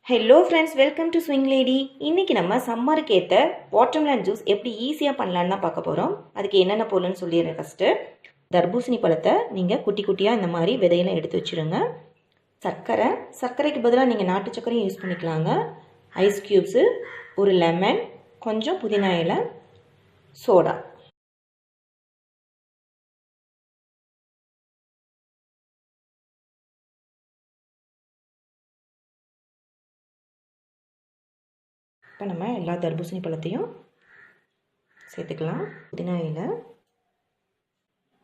Hello friends, welcome to swing lady. இன்றைக்கி நம்ம சம்மருக்கு ஏற்ற வாட்டர்மெலன் ஜூஸ் எப்படி ஈஸியாக பண்ணலான்னு தான் பார்க்க போகிறோம். அதுக்கு என்னென்ன போடணும்னு சொல்லிடுறேன். ஃபஸ்ட்டு தர்பூசணி பழத்தை நீங்கள் குட்டி குட்டியாக இந்த மாதிரி விதையெல்லாம் எடுத்து வச்சுருங்க. சர்க்கரைக்கு பதிலாக நீங்கள் நாட்டு சர்க்கரையும் யூஸ் பண்ணிக்கலாங்க. ஐஸ் க்யூப்ஸு, ஒரு லெமன், கொஞ்சம் புதினா இலை, சோடா. இப்போ நம்ம எல்லா தர்பூசணி பழத்தையும் சேர்த்துக்கலாம். புதினா இலை,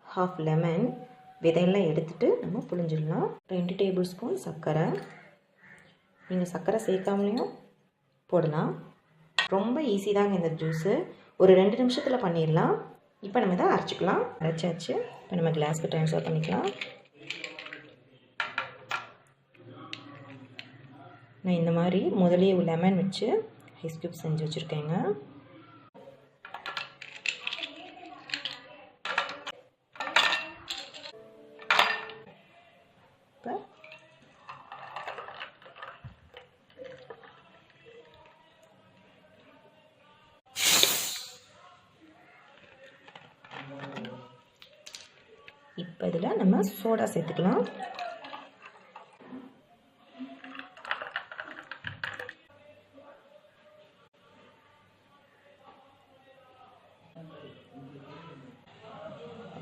ஹாஃப் லெமன், விதையெல்லாம் எடுத்துகிட்டு நம்ம புழிஞ்சிடலாம். 2 டேபிள் ஸ்பூன் சர்க்கரை. நீங்கள் சர்க்கரை சேர்க்காமலையும் போடலாம். ரொம்ப ஈஸி தாங்க இந்த ஜூஸு. ஒரு 2 நிமிஷத்தில் பண்ணிடலாம். இப்போ நம்ம இதை அரைச்சிக்கலாம். அரைச்சாச்சு. இப்போ நம்ம கிளாஸ்க்கு ட்ரான்ஸ்ஃபர் பண்ணிக்கலாம். நான் இந்த மாதிரி முதலே லெமன் வச்சு ஐஸ் க்யூப் செஞ்சு வச்சுருக்கேங்க. இப்போ இதில் நம்ம சோடா சேர்த்துக்கலாம்.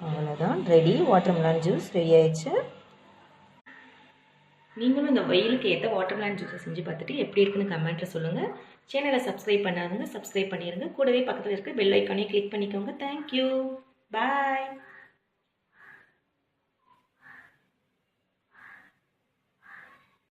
அவ்வளோதான், ரெடி. வாட்டர்மெலன் ஜூஸ் ரெடி ஆயிடுச்சு. நீங்களும் இந்த வெயிலுக்கு ஏற்ற வாட்டர்மெலன் ஜூஸை செஞ்சு பார்த்துட்டு எப்படி இருக்குன்னு கமெண்ட்டில் சொல்லுங்கள். சேனலை சப்ஸ்கிரைப் பண்ணாதுங்க, சப்ஸ்கிரைப் பண்ணிடுங்க. கூடவே பக்கத்தில் இருக்க பெல் ஐக்கானே கிளிக் பண்ணிக்கோங்க. தேங்க்யூ, பாய்.